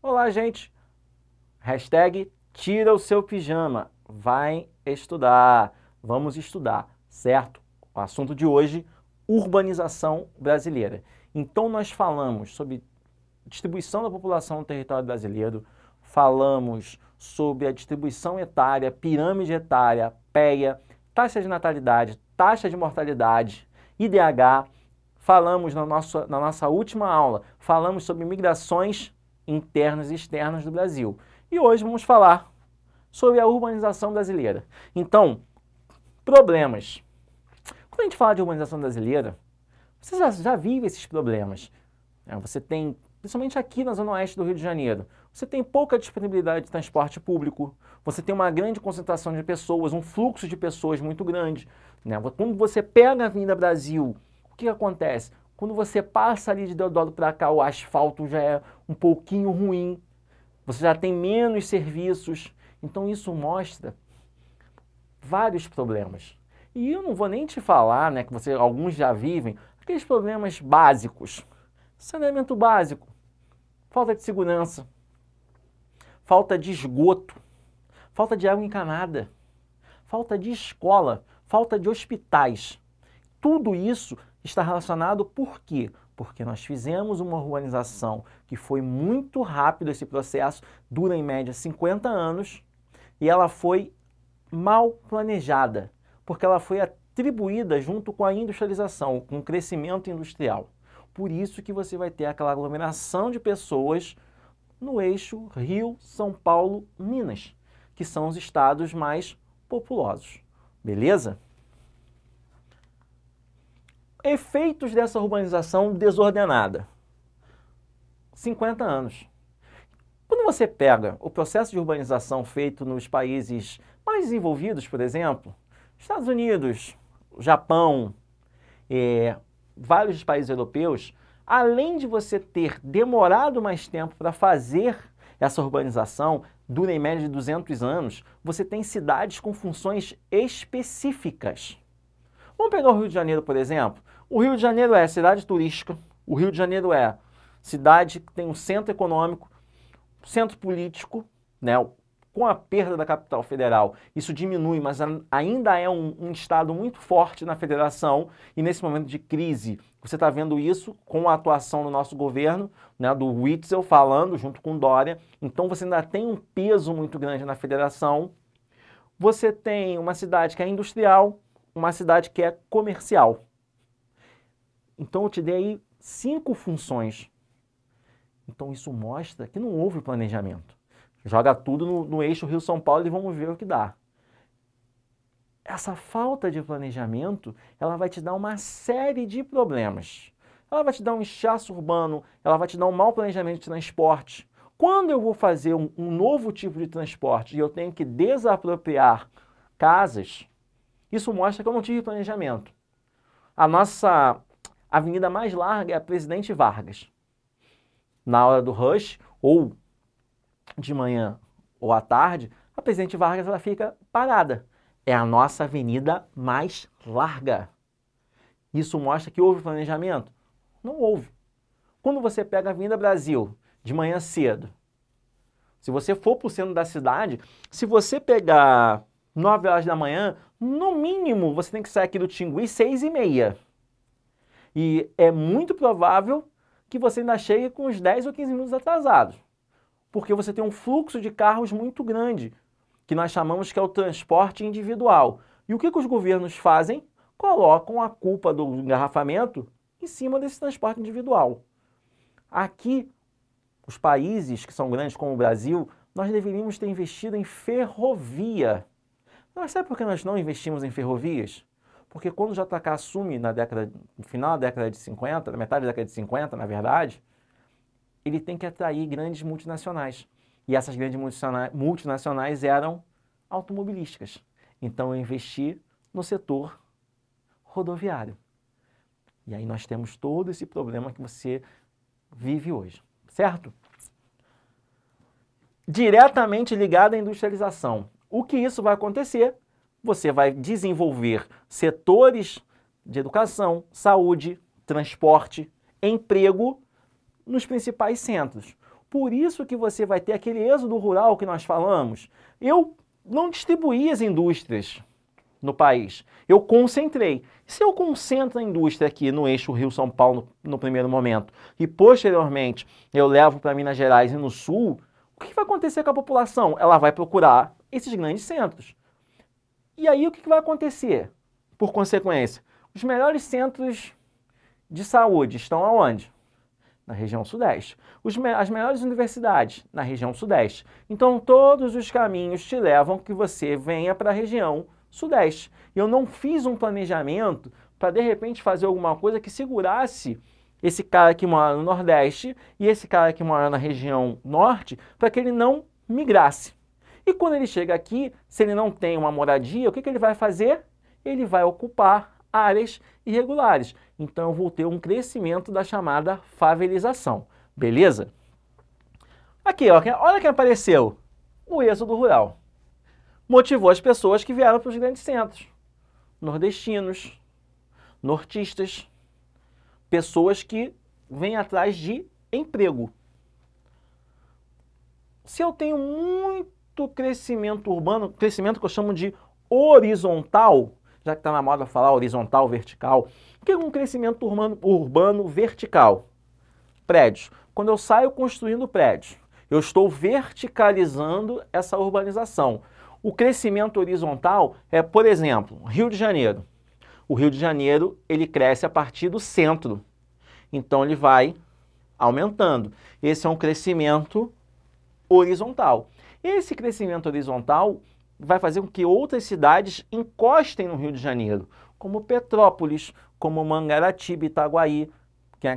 Olá, gente! Hashtag tira o seu pijama, vai estudar, vamos estudar, certo? O assunto de hoje, urbanização brasileira. Então nós falamos sobre distribuição da população no território brasileiro, falamos sobre a distribuição etária, pirâmide etária, PEA, taxa de natalidade, taxa de mortalidade, IDH, falamos na nossa última aula, falamos sobre migrações internas e externas do Brasil. E hoje vamos falar sobre a urbanização brasileira. Então, problemas. Quando a gente fala de urbanização brasileira, você já vive esses problemas. Você tem, principalmente aqui na zona oeste do Rio de Janeiro, você tem pouca disponibilidade de transporte público, você tem uma grande concentração de pessoas, um fluxo de pessoas muito grande. Quando você pega a Avenida Brasil, o que acontece? Quando você passa ali de Deodoro para cá, o asfalto já é um pouquinho ruim, você já tem menos serviços, então isso mostra vários problemas. E eu não vou nem te falar, que alguns já vivem, aqueles problemas básicos. Saneamento básico, falta de segurança, falta de esgoto, falta de água encanada, falta de escola, falta de hospitais. Tudo isso está relacionado por quê? Porque nós fizemos uma urbanização que foi muito rápido, esse processo dura em média 50 anos, e ela foi mal planejada, porque ela foi atribuída junto com a industrialização, com o crescimento industrial. Por isso que você vai ter aquela aglomeração de pessoas no eixo Rio, São Paulo, Minas, que são os estados mais populosos. Beleza? Efeitos dessa urbanização desordenada. 50 anos. Quando você pega o processo de urbanização feito nos países mais desenvolvidos, por exemplo, Estados Unidos, Japão, vários países europeus, além de você ter demorado mais tempo para fazer essa urbanização, dura em média de 200 anos, você tem cidades com funções específicas. Vamos pegar o Rio de Janeiro, por exemplo. O Rio de Janeiro é cidade turística, o Rio de Janeiro é cidade que tem um centro econômico, centro político, com a perda da capital federal, isso diminui, mas ainda é um estado muito forte na federação, e nesse momento de crise, você está vendo isso com a atuação do nosso governo, do Witzel falando junto com Dória, então você ainda tem um peso muito grande na federação. Você tem uma cidade que é industrial, uma cidade que é comercial. Então eu te dei aí 5 funções. Então isso mostra que não houve planejamento. Joga tudo no eixo Rio-São Paulo e vamos ver o que dá. Essa falta de planejamento, ela vai te dar uma série de problemas. Ela vai te dar um inchaço urbano, ela vai te dar um mau planejamento de transporte. Quando eu vou fazer um novo tipo de transporte e eu tenho que desapropriar casas, isso mostra que eu não tive planejamento. A nossa avenida mais larga é a Presidente Vargas. Na hora do rush, ou de manhã ou à tarde, a Presidente Vargas ela fica parada. É a nossa avenida mais larga. Isso mostra que houve planejamento? Não houve. Quando você pega a Avenida Brasil de manhã cedo, se você for para o centro da cidade, se você pegar 9 horas da manhã, no mínimo você tem que sair aqui do Tingui 6h30. E é muito provável que você ainda chegue com uns 10 ou 15 minutos atrasados. Porque você tem um fluxo de carros muito grande, que nós chamamos que é o transporte individual. E o que os governos fazem? Colocam a culpa do engarrafamento em cima desse transporte individual. Aqui, os países que são grandes como o Brasil, nós deveríamos ter investido em ferrovia. Mas sabe por que nós não investimos em ferrovias? Porque quando o JK assume no final da década de 50, na metade da década de 50, na verdade, ele tem que atrair grandes multinacionais. E essas grandes multinacionais eram automobilísticas. Então eu investi no setor rodoviário. E aí nós temos todo esse problema que você vive hoje, certo? Diretamente ligado à industrialização. O que isso vai acontecer? Você vai desenvolver setores de educação, saúde, transporte, emprego nos principais centros. Por isso que você vai ter aquele êxodo rural que nós falamos. Eu não distribuí as indústrias no país, eu concentrei. Se eu concentro a indústria aqui no eixo Rio-São Paulo no primeiro momento e posteriormente eu levo para Minas Gerais e no Sul, o que vai acontecer com a população? Ela vai procurar esses grandes centros. E aí o que vai acontecer? Por consequência, os melhores centros de saúde estão aonde? Na região Sudeste. As melhores universidades, na região Sudeste. Então, todos os caminhos te levam que você venha para a região Sudeste. Eu não fiz um planejamento para, de repente, fazer alguma coisa que segurasse esse cara que mora no Nordeste e esse cara que mora na região Norte, para que ele não migrasse. E quando ele chega aqui, se ele não tem uma moradia, o que ele vai fazer? Ele vai ocupar áreas irregulares. Então, eu vou ter um crescimento da chamada favelização. Beleza? Aqui, ó, olha quem apareceu. O êxodo rural. Motivou as pessoas que vieram para os grandes centros. Nordestinos, nortistas, pessoas que vêm atrás de emprego. Se eu tenho muito crescimento urbano, crescimento que eu chamo de horizontal, já que está na moda falar horizontal, vertical, o que é um crescimento urbano vertical? Prédios. Quando eu saio construindo prédios, eu estou verticalizando essa urbanização. O crescimento horizontal é, por exemplo, Rio de Janeiro. O Rio de Janeiro, ele cresce a partir do centro. Então, ele vai aumentando. Esse é um crescimento horizontal. Esse crescimento horizontal vai fazer com que outras cidades encostem no Rio de Janeiro, como Petrópolis, como Mangaratiba e Itaguaí, que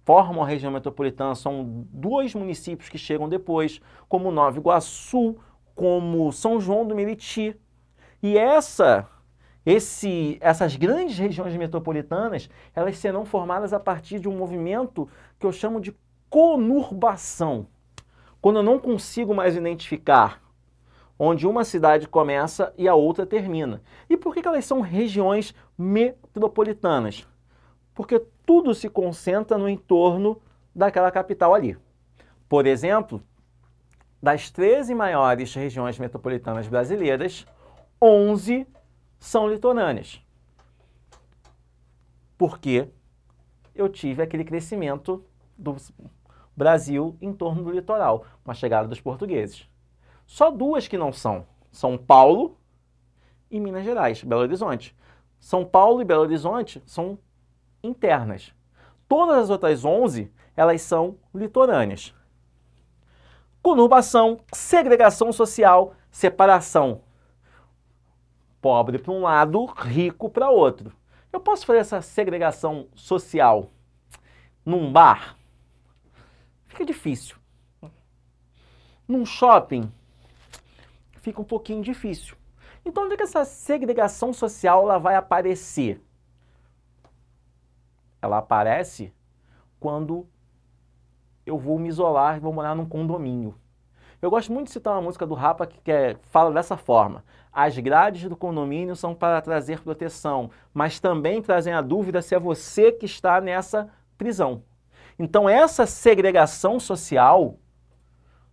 formam a região metropolitana, são 2 municípios que chegam depois, como Nova Iguaçu, como São João do Meriti. E essas grandes regiões metropolitanas, elas serão formadas a partir de um movimento que eu chamo de conurbação. Quando eu não consigo mais identificar onde uma cidade começa e a outra termina. E por que elas são regiões metropolitanas? Porque tudo se concentra no entorno daquela capital ali. Por exemplo, das 13 maiores regiões metropolitanas brasileiras, 11 são litorâneas. Porque eu tive aquele crescimento do Brasil em torno do litoral, com a chegada dos portugueses. Só 2 que não são. São Paulo e Minas Gerais, Belo Horizonte. São Paulo e Belo Horizonte são internas. Todas as outras 11, elas são litorâneas. Conurbação, segregação social, separação. Pobre para um lado, rico para outro. Eu posso fazer essa segregação social num bar? Fica difícil. Num shopping? Fica um pouquinho difícil. Então, onde é que essa segregação social ela vai aparecer? Ela aparece quando eu vou me isolar e vou morar num condomínio. Eu gosto muito de citar uma música do Rapa que fala dessa forma. As grades do condomínio são para trazer proteção, mas também trazem a dúvida se é você que está nessa prisão. Então, essa segregação social,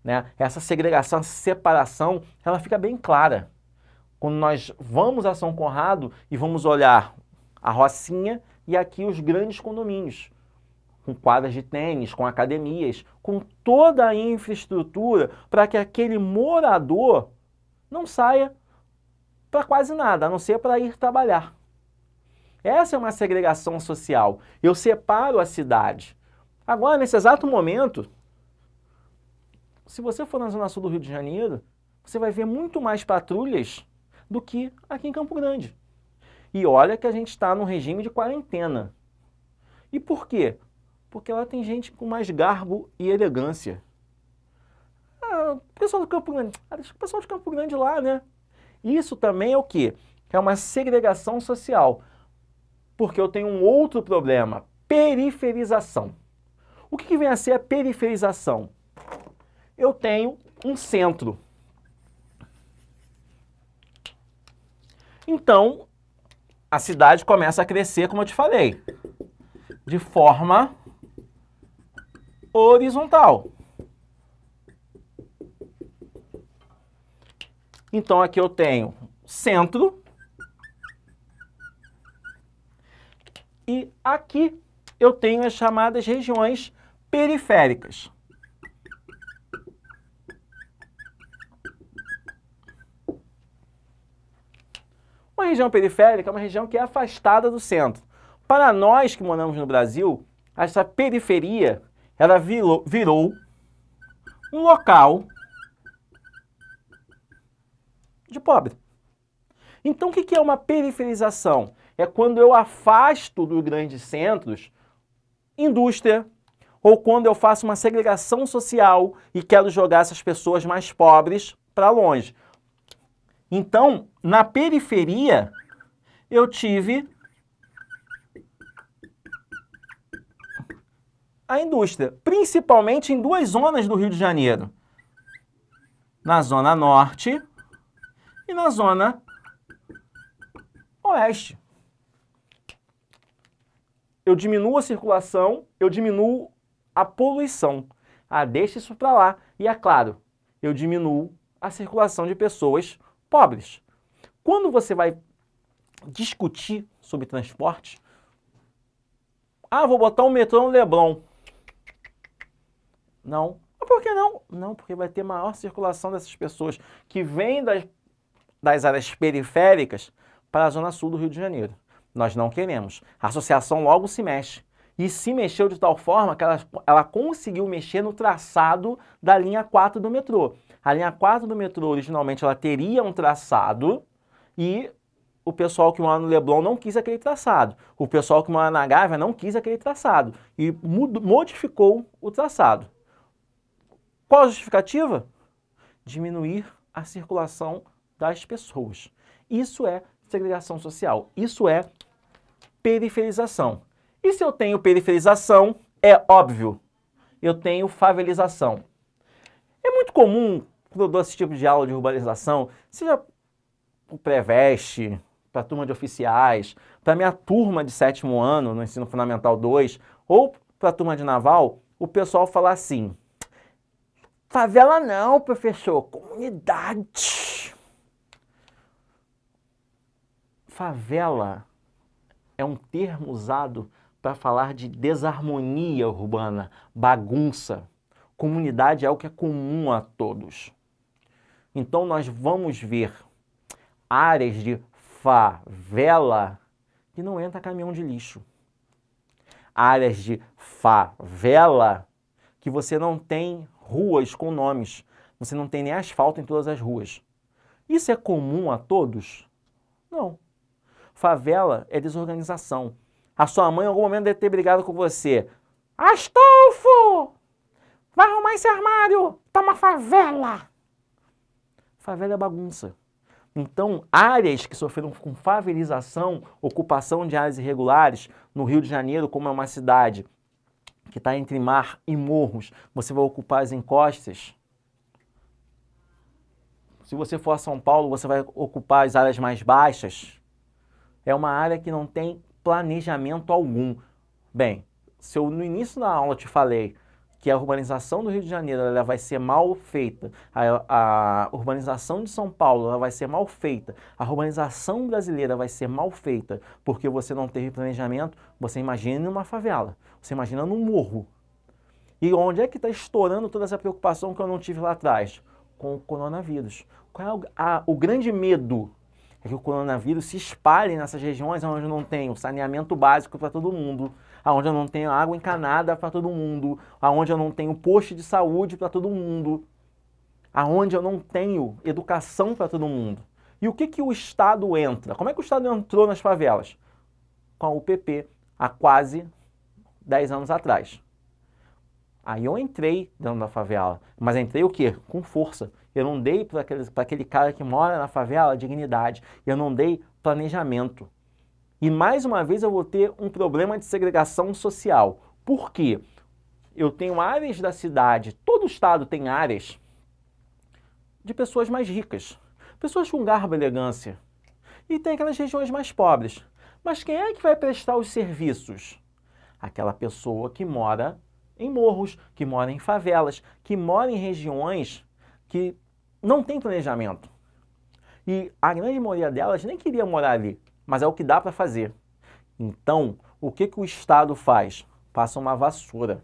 né, essa segregação, essa separação, ela fica bem clara. Quando nós vamos a São Conrado e vamos olhar a Rocinha e aqui os grandes condomínios, com quadras de tênis, com academias, com toda a infraestrutura para que aquele morador não saia para quase nada, a não ser para ir trabalhar. Essa é uma segregação social. Eu separo a cidade. Agora, nesse exato momento, se você for na Zona Sul do Rio de Janeiro, você vai ver muito mais patrulhas do que aqui em Campo Grande. E olha que a gente está num regime de quarentena. E por quê? Porque lá tem gente com mais garbo e elegância. O pessoal do Campo Grande, deixa o pessoal de Campo Grande lá, né? Isso também é o quê? É uma segregação social. Porque eu tenho um outro problema, periferização. O que vem a ser a periferização? Eu tenho um centro. Então, a cidade começa a crescer, como eu te falei, de forma horizontal. Então, aqui eu tenho centro e aqui eu tenho as chamadas regiões periféricas. Uma região periférica é uma região que é afastada do centro. Para nós que moramos no Brasil, essa periferia ela virou um local de pobre. Então, o que é uma periferização? É quando eu afasto dos grandes centros indústria, ou quando eu faço uma segregação social e quero jogar essas pessoas mais pobres para longe. Então, na periferia, eu tive a indústria, principalmente em duas zonas do Rio de Janeiro. Na Zona Norte e na Zona Oeste. Eu diminuo a circulação, eu diminuo a poluição. Ah, deixa isso para lá. E é claro, eu diminuo a circulação de pessoas pobres. Quando você vai discutir sobre transporte, vou botar um metrô no Leblon. Não. Por que não? Não, porque vai ter maior circulação dessas pessoas que vêm das áreas periféricas para a zona sul do Rio de Janeiro. Nós não queremos. A associação logo se mexe. E se mexeu de tal forma que ela conseguiu mexer no traçado da linha 4 do metrô. A linha 4 do metrô, originalmente, ela teria um traçado e o pessoal que mora no Leblon não quis aquele traçado. O pessoal que mora na Gávea não quis aquele traçado e modificou o traçado. Qual a justificativa? Diminuir a circulação das pessoas. Isso é segregação social. Isso é periferização. E se eu tenho periferização, é óbvio, eu tenho favelização. É muito comum, quando eu dou esse tipo de aula de urbanização, seja o Preveste, para a turma de oficiais, para a minha turma de 7º ano, no Ensino Fundamental 2, ou para a turma de naval, o pessoal fala assim: favela não, professor, comunidade. Favela é um termo usado para falar de desarmonia urbana, bagunça. Comunidade é algo que é comum a todos. Então nós vamos ver áreas de favela que não entra caminhão de lixo. Áreas de favela que você não tem ruas com nomes. Você não tem nem asfalto em todas as ruas. Isso é comum a todos? Não. Favela é desorganização. A sua mãe em algum momento deve ter brigado com você. Astolfo! Vai arrumar esse armário! Tá uma favela! Favela é bagunça. Então, áreas que sofreram com favelização, ocupação de áreas irregulares, no Rio de Janeiro, como é uma cidade que está entre mar e morros, você vai ocupar as encostas. Se você for a São Paulo, você vai ocupar as áreas mais baixas. É uma área que não tem planejamento algum. Bem, se eu no início da aula te falei que a urbanização do Rio de Janeiro ela vai ser mal feita, a urbanização de São Paulo ela vai ser mal feita, a urbanização brasileira vai ser mal feita porque você não teve planejamento, você imagina uma favela, você imagina num morro. E onde é que está estourando toda essa preocupação que eu não tive lá atrás? Com o coronavírus. Qual é o grande medo? É que o coronavírus se espalhe nessas regiões onde não tem o saneamento básico para todo mundo, onde eu não tenho água encanada para todo mundo, onde eu não tenho posto de saúde para todo mundo, onde eu não tenho educação para todo mundo. E o que o Estado entra? Como é que o Estado entrou nas favelas? Com a UPP, há quase 10 anos atrás. Aí eu entrei dentro da favela, mas entrei o quê? Com força. Eu não dei para aquele cara que mora na favela dignidade, eu não dei planejamento. E mais uma vez eu vou ter um problema de segregação social. Por quê? Eu tenho áreas da cidade, todo estado tem áreas de pessoas mais ricas, pessoas com garbo e elegância. E tem aquelas regiões mais pobres. Mas quem é que vai prestar os serviços? Aquela pessoa que mora em morros, que mora em favelas, que mora em regiões que não tem planejamento. E a grande maioria delas nem queria morar ali, mas é o que dá para fazer. Então, o que o Estado faz? Passa uma vassoura.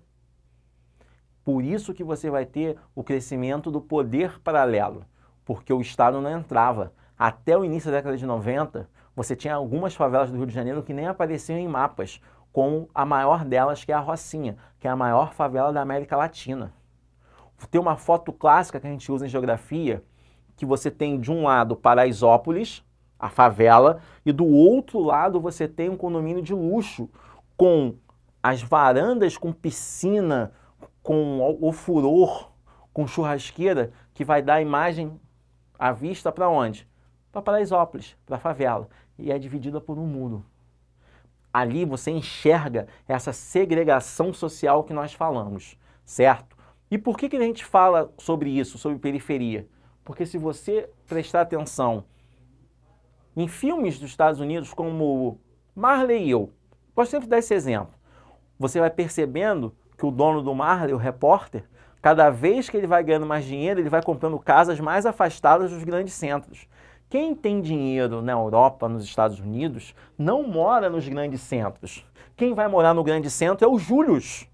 Por isso que você vai ter o crescimento do poder paralelo, porque o Estado não entrava. Até o início da década de 90, você tinha algumas favelas do Rio de Janeiro que nem apareciam em mapas, como a maior delas, que é a Rocinha, que é a maior favela da América Latina. Tem uma foto clássica que a gente usa em geografia, que você tem de um lado Paraisópolis, a favela, e do outro lado você tem um condomínio de luxo, com as varandas com piscina, com o furor, com churrasqueira, que vai dar a imagem à vista para onde? Para Paraisópolis, para a favela. E é dividida por um muro. Ali você enxerga essa segregação social que nós falamos, certo? E por que a gente fala sobre isso, sobre periferia? Porque se você prestar atenção em filmes dos Estados Unidos como Marley e Eu, posso sempre dar esse exemplo, você vai percebendo que o dono do Marley, o repórter, cada vez que ele vai ganhando mais dinheiro, ele vai comprando casas mais afastadas dos grandes centros. Quem tem dinheiro na Europa, nos Estados Unidos, não mora nos grandes centros. Quem vai morar no grande centro é o Július,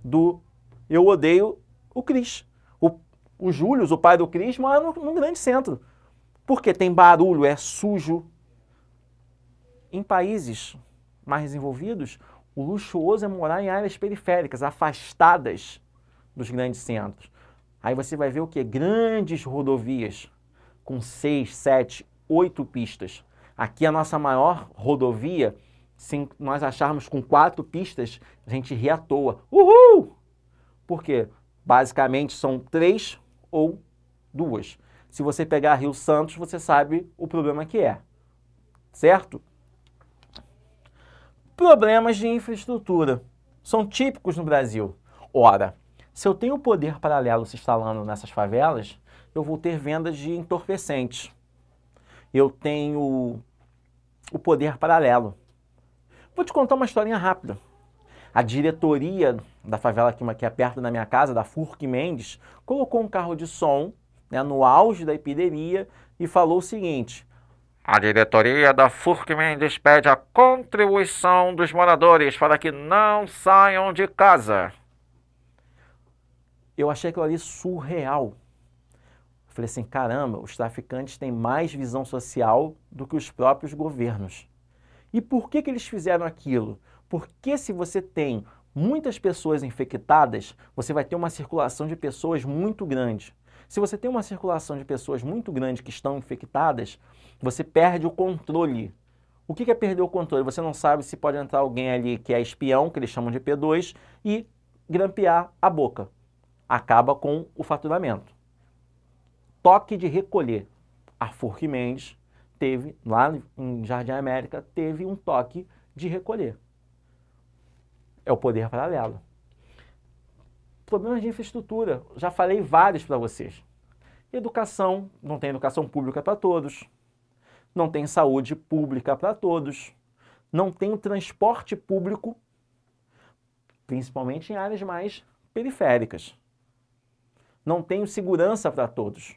do Eu Odeio o Chris. O Július, o pai do Chris, mora no grande centro. Porque tem barulho, é sujo. Em países mais desenvolvidos, o luxuoso é morar em áreas periféricas, afastadas dos grandes centros. Aí você vai ver o quê? Grandes rodovias com 6, 7, 8 pistas. Aqui a nossa maior rodovia, se nós acharmos com 4 pistas, a gente ri à toa. Uhul! Por quê? Basicamente são 3 ou 2. Se você pegar Rio Santos, você sabe o problema que é. Certo? Problemas de infraestrutura são típicos no Brasil. Ora, se eu tenho o poder paralelo se instalando nessas favelas, eu vou ter vendas de entorpecentes. Eu tenho o poder paralelo. Vou te contar uma historinha rápida. A diretoria da favela que é perto da minha casa, da Furque Mendes, colocou um carro de som, né, no auge da epidemia e falou o seguinte: a diretoria da Furque Mendes pede a contribuição dos moradores para que não saiam de casa. Eu achei aquilo ali surreal. Falei assim, caramba, os traficantes têm mais visão social do que os próprios governos. E por que eles fizeram aquilo? Porque se você tem muitas pessoas infectadas, você vai ter uma circulação de pessoas muito grande. Se você tem uma circulação de pessoas muito grande que estão infectadas, você perde o controle. O que é perder o controle? Você não sabe se pode entrar alguém ali que é espião, que eles chamam de P2, e grampear a boca. Acaba com o faturamento. Toque de recolher. A Furque Mendes teve, lá em Jardim América, teve um toque de recolher. É o poder paralelo. Problemas de infraestrutura, já falei vários para vocês. Educação, não tem educação pública para todos. Não tem saúde pública para todos. Não tem o transporte público, principalmente em áreas mais periféricas. Não tenho segurança para todos.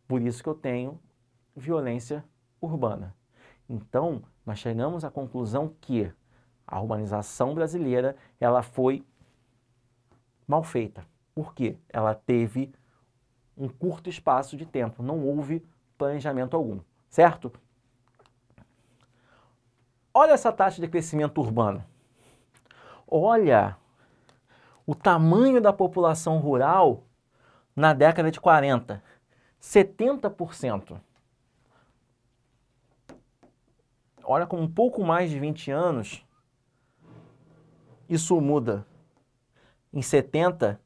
Por isso que eu tenho violência urbana. Então, nós chegamos à conclusão que a urbanização brasileira, ela foi mal feita. Por quê? Ela teve um curto espaço de tempo, não houve planejamento algum, certo? Olha essa taxa de crescimento urbano. Olha o tamanho da população rural na década de 40. 70%. Olha, com um pouco mais de 20 anos, isso muda. Em 70,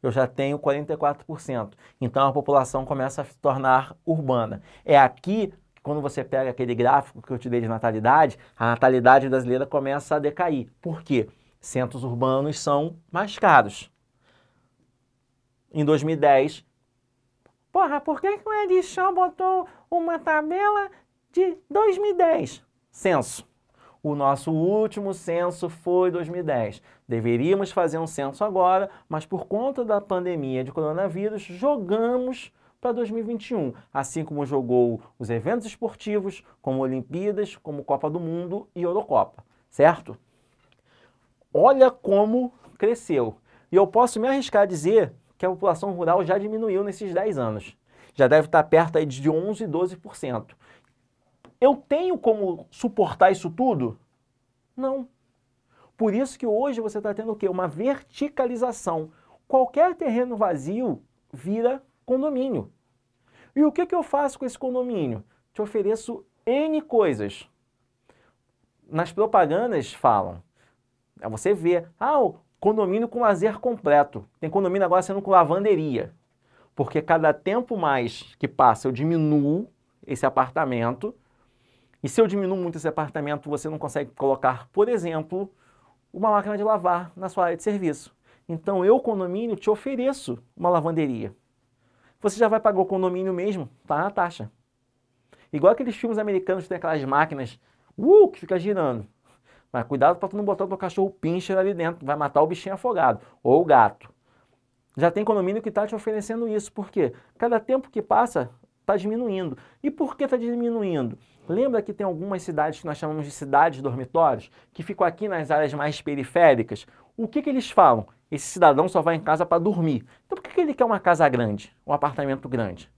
eu já tenho 44%. Então, a população começa a se tornar urbana. É aqui, quando você pega aquele gráfico que eu te dei de natalidade, a natalidade brasileira começa a decair. Por quê? Centros urbanos são mais caros. Em 2010, porra, por que o Edichão botou uma tabela de 2010? Censo. O nosso último censo foi 2010. Deveríamos fazer um censo agora, mas por conta da pandemia de coronavírus, jogamos para 2021, assim como jogou os eventos esportivos, como Olimpíadas, como Copa do Mundo e Eurocopa, certo? Olha como cresceu. E eu posso me arriscar a dizer que a população rural já diminuiu nesses 10 anos. Já deve estar perto aí de 11, 12%. Eu tenho como suportar isso tudo? Não. Por isso que hoje você está tendo o quê? Uma verticalização. Qualquer terreno vazio vira condomínio. E o que eu faço com esse condomínio? Te ofereço N coisas. Nas propagandas falam, você vê, o condomínio com lazer completo. Tem condomínio agora sendo com lavanderia. Porque cada tempo mais que passa eu diminuo esse apartamento. E se eu diminuo muito esse apartamento, você não consegue colocar, por exemplo, uma máquina de lavar na sua área de serviço. Então eu, condomínio, te ofereço uma lavanderia. Você já vai pagar o condomínio mesmo, tá na taxa. Igual aqueles filmes americanos que tem aquelas máquinas que fica girando. Mas cuidado para tu não botar o teu cachorro pincher ali dentro, vai matar o bichinho afogado, ou o gato. Já tem condomínio que está te oferecendo isso. Por quê? Cada tempo que passa, está diminuindo. E por que está diminuindo? Lembra que tem algumas cidades que nós chamamos de cidades dormitórios, que ficam aqui nas áreas mais periféricas? O que eles falam? Esse cidadão só vai em casa para dormir. Então por que ele quer uma casa grande, um apartamento grande?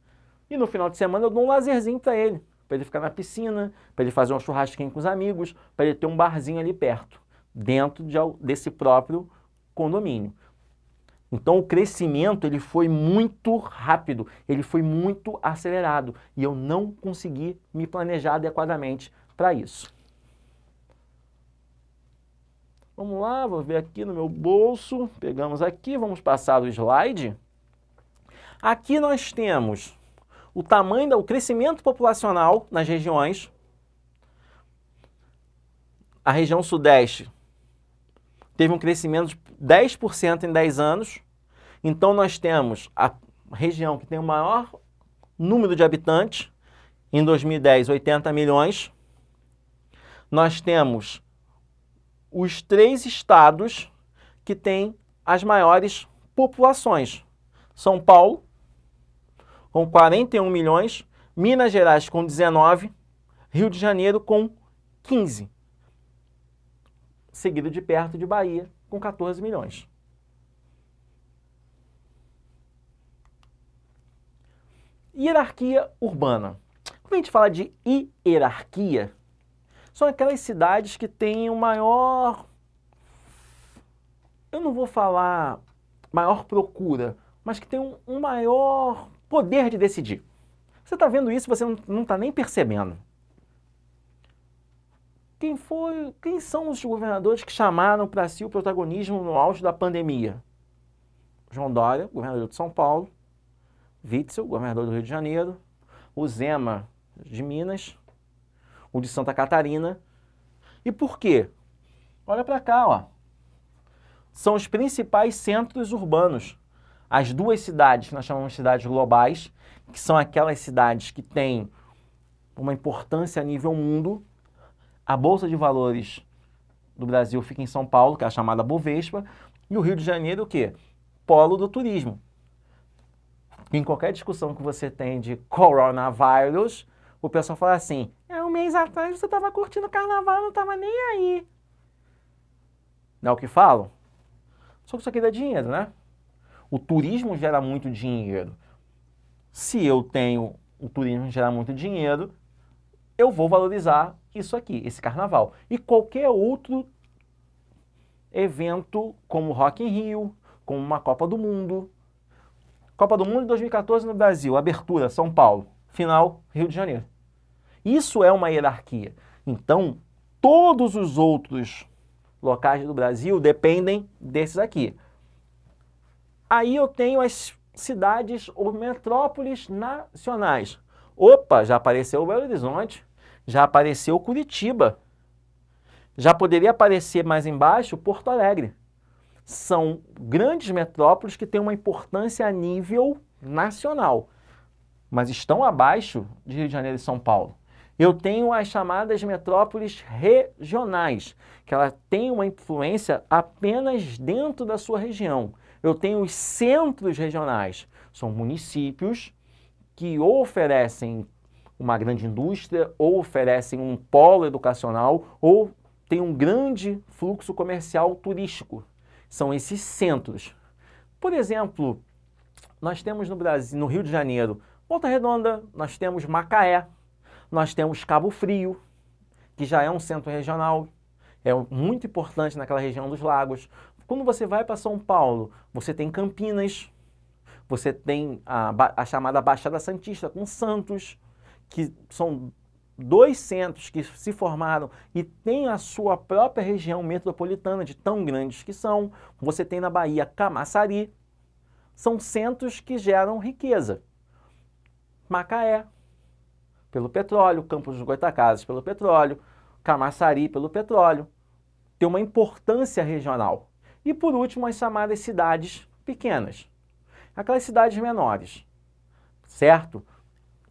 E no final de semana eu dou um lazerzinho para ele ficar na piscina, para ele fazer um churrasquinho com os amigos, para ele ter um barzinho ali perto, dentro desse próprio condomínio. Então o crescimento ele foi muito rápido, ele foi muito acelerado e eu não consegui me planejar adequadamente para isso. Vamos lá, vou ver aqui no meu bolso, pegamos aqui, vamos passar o slide. Aqui nós temos o tamanho, o crescimento populacional nas regiões. A região sudeste teve um crescimento de 10% em 10 anos. Então nós temos a região que tem o maior número de habitantes, em 2010, 80 milhões. Nós temos os 3 estados que têm as maiores populações. São Paulo, com 41 milhões, Minas Gerais com 19, Rio de Janeiro com 15, seguido de perto de Bahia com 14 milhões. Hierarquia urbana. Quando a gente fala de hierarquia, são aquelas cidades que têm o maior, eu não vou falar maior procura, mas que tem um maior poder de decidir. Você está vendo isso, você não está nem percebendo. Quem são os governadores que chamaram para si o protagonismo no auge da pandemia? João Dória, governador de São Paulo, Witzel, governador do Rio de Janeiro, o Zema de Minas, o de Santa Catarina. E por quê? Olha para cá, ó. São os principais centros urbanos. As 2 cidades que nós chamamos de cidades globais, que são aquelas cidades que têm uma importância a nível mundo. A Bolsa de Valores do Brasil fica em São Paulo, que é a chamada Bovespa, e o Rio de Janeiro, o quê? Polo do turismo. Em qualquer discussão que você tem de coronavírus, o pessoal fala assim, um mês atrás você estava curtindo o carnaval, não estava nem aí. Não é o que falam? Só que isso aqui dá dinheiro, né? O turismo gera muito dinheiro. Se eu tenho o turismo gerar muito dinheiro, eu vou valorizar isso aqui, esse carnaval. E qualquer outro evento, como Rock in Rio, como uma Copa do Mundo. Copa do Mundo de 2014 no Brasil, abertura, São Paulo, final, Rio de Janeiro. Isso é uma hierarquia. Então, todos os outros locais do Brasil dependem desses aqui. Aí eu tenho as cidades ou metrópoles nacionais. Opa, já apareceu Belo Horizonte, já apareceu Curitiba, já poderia aparecer mais embaixo Porto Alegre. São grandes metrópoles que têm uma importância a nível nacional, mas estão abaixo de Rio de Janeiro e São Paulo. Eu tenho as chamadas metrópoles regionais, que ela tem uma influência apenas dentro da sua região. Eu tenho os centros regionais, são municípios que ou oferecem uma grande indústria, ou oferecem um polo educacional, ou tem um grande fluxo comercial turístico. São esses centros. Por exemplo, nós temos no Brasil, no Rio de Janeiro, Volta Redonda, nós temos Macaé, nós temos Cabo Frio, que já é um centro regional, é muito importante naquela região dos lagos. Quando você vai para São Paulo, você tem Campinas, você tem a chamada Baixada Santista com Santos, que são dois centros que se formaram e têm a sua própria região metropolitana, de tão grandes que são. Você tem na Bahia Camaçari, são centros que geram riqueza. Macaé, pelo petróleo, Campos dos Goytacazes pelo petróleo, Camaçari pelo petróleo, tem uma importância regional. E por último, as chamadas cidades pequenas, aquelas cidades menores, certo?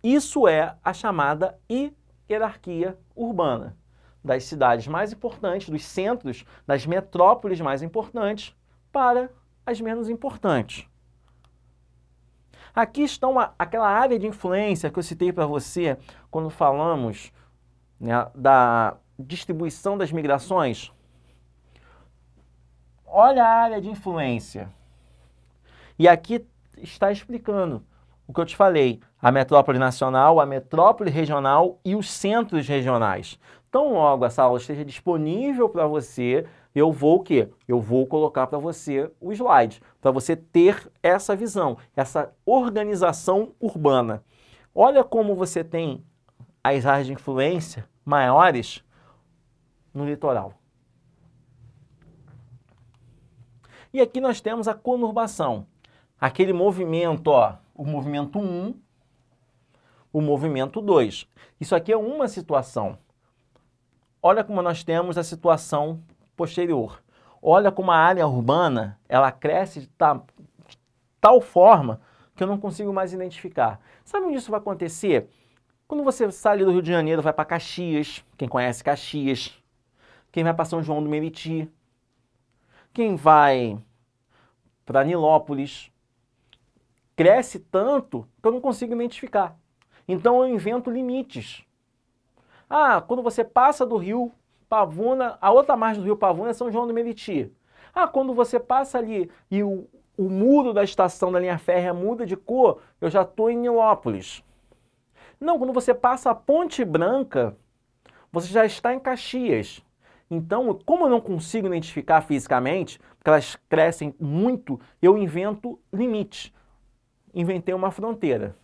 Isso é a chamada hierarquia urbana, das cidades mais importantes, dos centros, das metrópoles mais importantes para as menos importantes. Aqui estão aquela área de influência que eu citei para você quando falamos, né, da distribuição das migrações. Olha a área de influência. E aqui está explicando o que eu te falei, a metrópole nacional, a metrópole regional e os centros regionais. Então, logo essa aula esteja disponível para você, eu vou o quê? Eu vou colocar para você o slide, para você ter essa visão, essa organização urbana. Olha como você tem as áreas de influência maiores no litoral. E aqui nós temos a conurbação, aquele movimento, ó, o movimento 1, o movimento 2. Isso aqui é uma situação. Olha como nós temos a situação posterior. Olha como a área urbana, ela cresce de tal forma que eu não consigo mais identificar. Sabe onde isso vai acontecer? Quando você sai do Rio de Janeiro, vai para Caxias, quem conhece Caxias, quem vai para São João do Meriti, quem vai para Nilópolis, cresce tanto que eu não consigo identificar. Então eu invento limites. Ah, quando você passa do Rio Pavuna, a outra margem do Rio Pavuna é São João do Meriti. Ah, quando você passa ali e o muro da estação da linha férrea muda de cor, eu já estou em Nilópolis. Não, quando você passa a Ponte Branca, você já está em Caxias. Então, como eu não consigo identificar fisicamente, porque elas crescem muito, eu invento limites. Inventei uma fronteira.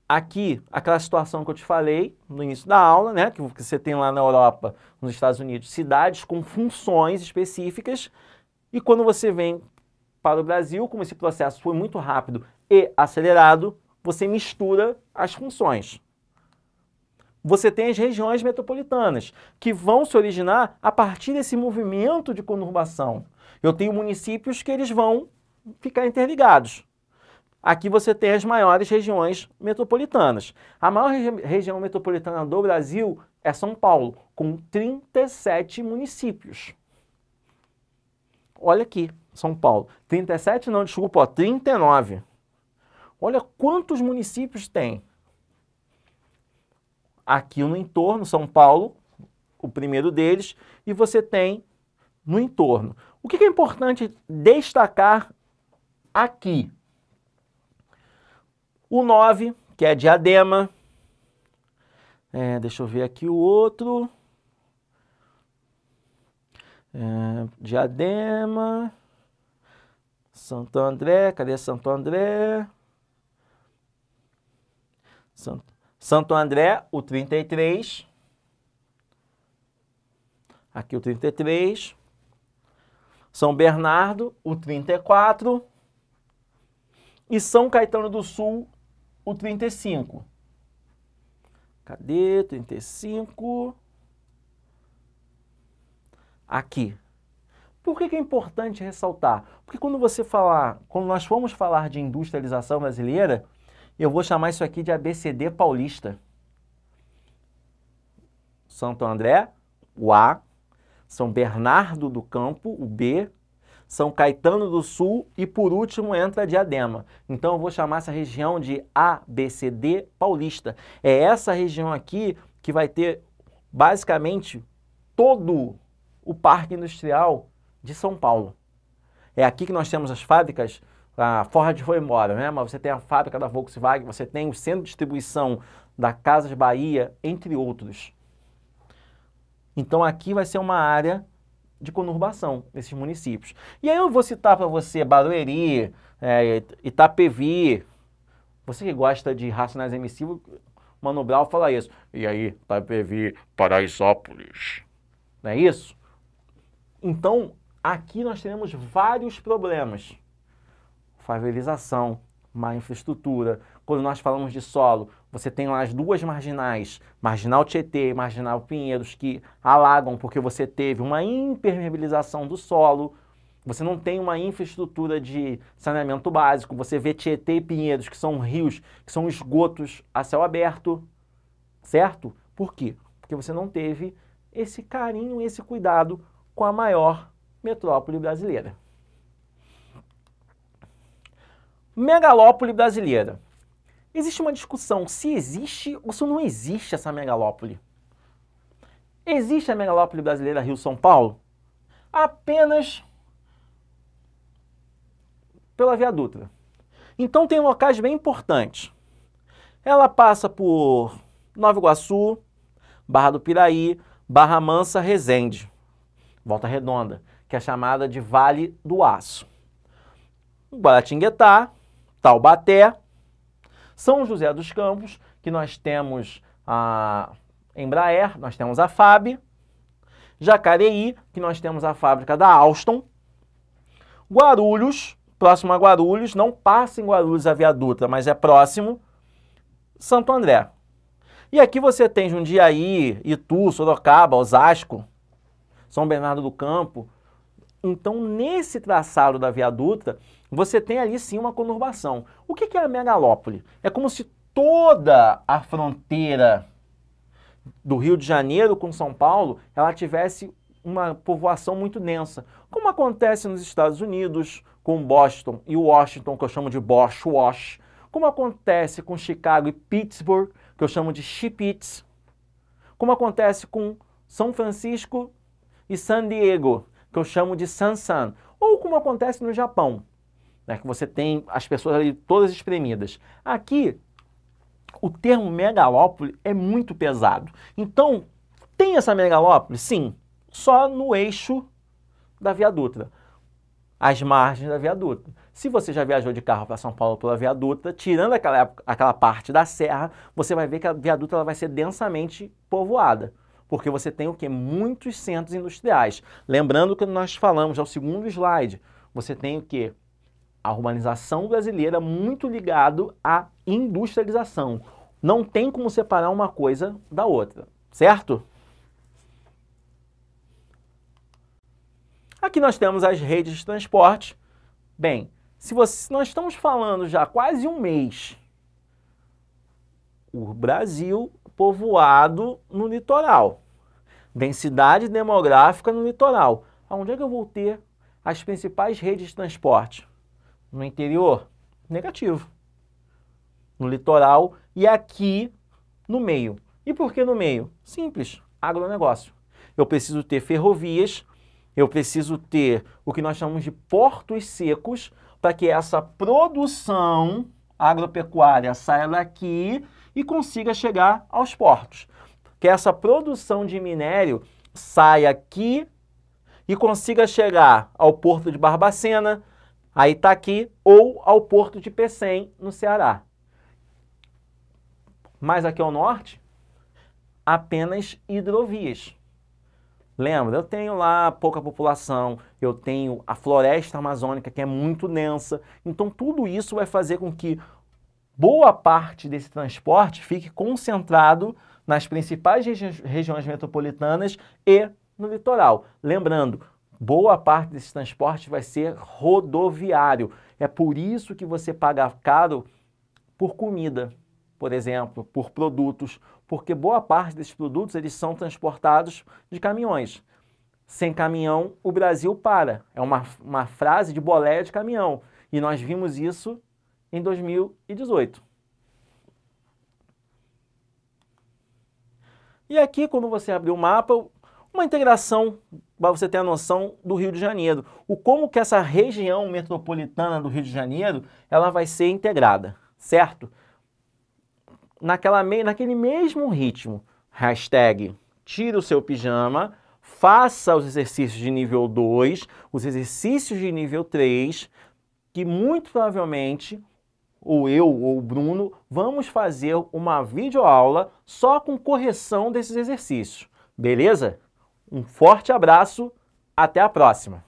Aqui, aquela situação que eu te falei no início da aula, né, que você tem lá na Europa, nos Estados Unidos, cidades com funções específicas, e quando você vem para o Brasil, como esse processo foi muito rápido e acelerado, você mistura as funções. Você tem as regiões metropolitanas, que vão se originar a partir desse movimento de conurbação. Eu tenho municípios que eles vão ficar interligados. Aqui você tem as maiores regiões metropolitanas. A maior região metropolitana do Brasil é São Paulo, com 37 municípios. Olha aqui, São Paulo. 37 não, desculpa, ó, 39. Olha quantos municípios tem. Aqui no entorno, São Paulo, o primeiro deles, e você tem no entorno. O que é importante destacar aqui? O 9, que é Diadema. Deixa eu ver aqui o outro. Diadema. Santo André. Cadê Santo André? Santo André, o 33. Aqui o 33. São Bernardo, o 34. E São Caetano do Sul, o 35. Cadê? 35. Aqui. Por que é importante ressaltar? Porque quando nós formos falar de industrialização brasileira, eu vou chamar isso aqui de ABCD paulista. Santo André, o A. São Bernardo do Campo, o B. São Caetano do Sul e, por último, entra Diadema. Então, eu vou chamar essa região de ABCD Paulista. É essa região aqui que vai ter, basicamente, todo o parque industrial de São Paulo. É aqui que nós temos as fábricas. A Ford foi embora, né? Mas você tem a fábrica da Volkswagen, você tem o centro de distribuição da Casas Bahia, entre outros. Então, aqui vai ser uma área de conurbação desses municípios. E aí eu vou citar para você Barueri, Itapevi. Você que gosta de Racionais Emissivos, Mano Brown fala isso. E aí, Itapevi, Paraisópolis. Não é isso? Então, aqui nós teremos vários problemas. Favelização, má infraestrutura. Quando nós falamos de solo, você tem lá as duas marginais, Marginal Tietê e Marginal Pinheiros, que alagam porque você teve uma impermeabilização do solo, você não tem uma infraestrutura de saneamento básico, você vê Tietê e Pinheiros, que são rios, que são esgotos a céu aberto, certo? Por quê? Porque você não teve esse carinho, esse cuidado com a maior metrópole brasileira. Megalópole brasileira. Existe uma discussão se existe ou se não existe essa megalópole. Existe a megalópole brasileira Rio-São Paulo? Apenas pela Via Dutra. Então tem locais bem importantes. Ela passa por Nova Iguaçu, Barra do Piraí, Barra Mansa, Resende, Volta Redonda, que é chamada de Vale do Aço. Guaratinguetá, Taubaté, São José dos Campos, que nós temos a Embraer, nós temos a FAB, Jacareí, que nós temos a fábrica da Alstom, Guarulhos, próximo a Guarulhos, não passa em Guarulhos a Via Dutra, mas é próximo, Santo André. E aqui você tem Jundiaí, Itu, Sorocaba, Osasco, São Bernardo do Campo. Então, nesse traçado da Via Dutra, você tem ali sim uma conurbação. O que é a megalópole? É como se toda a fronteira do Rio de Janeiro com São Paulo, ela tivesse uma povoação muito densa, como acontece nos Estados Unidos, com Boston e Washington, que eu chamo de Bosch-Wash, como acontece com Chicago e Pittsburgh, que eu chamo de Chipits, como acontece com São Francisco e San Diego, que eu chamo de Sansan, ou como acontece no Japão, né, que você tem as pessoas ali todas espremidas. Aqui, o termo megalópole é muito pesado. Então, tem essa megalópole? Sim, só no eixo da Via Dutra, às margens da Via Dutra. Se você já viajou de carro para São Paulo pela Via Dutra, tirando aquela parte da serra, você vai ver que a Via Dutra ela vai ser densamente povoada. Porque você tem o quê? Muitos centros industriais. Lembrando que nós falamos, é o segundo slide, você tem o quê? A urbanização brasileira muito ligado à industrialização. Não tem como separar uma coisa da outra, certo? Aqui nós temos as redes de transporte. Bem, nós estamos falando já há quase um mês, o Brasil povoado no litoral, densidade demográfica no litoral. Aonde é que eu vou ter as principais redes de transporte? No interior? Negativo. No litoral e aqui no meio. E por que no meio? Simples, agronegócio. Eu preciso ter ferrovias, eu preciso ter o que nós chamamos de portos secos, para que essa produção agropecuária saia daqui e consiga chegar aos portos. Que essa produção de minério saia aqui e consiga chegar ao porto de Barbacena, a Itaqui ou ao porto de Pecém, no Ceará. Mas aqui ao norte, apenas hidrovias. Lembra, eu tenho lá pouca população, eu tenho a floresta amazônica que é muito densa, então tudo isso vai fazer com que boa parte desse transporte fique concentrado nas principais regiões metropolitanas e no litoral. Lembrando, boa parte desse transporte vai ser rodoviário. É por isso que você paga caro por comida, por exemplo, por produtos, porque boa parte desses produtos eles são transportados de caminhões. Sem caminhão, o Brasil para. É uma frase de boleia de caminhão. E nós vimos isso em 2018. E aqui, quando você abrir o mapa, uma integração para você ter a noção do Rio de Janeiro. Como que essa região metropolitana do Rio de Janeiro, ela vai ser integrada, certo? Naquele mesmo ritmo, hashtag tira o seu pijama, faça os exercícios de nível 2, os exercícios de nível 3, que muito provavelmente ou eu ou o Bruno vamos fazer uma videoaula só com correção desses exercícios. Beleza? Um forte abraço, até a próxima!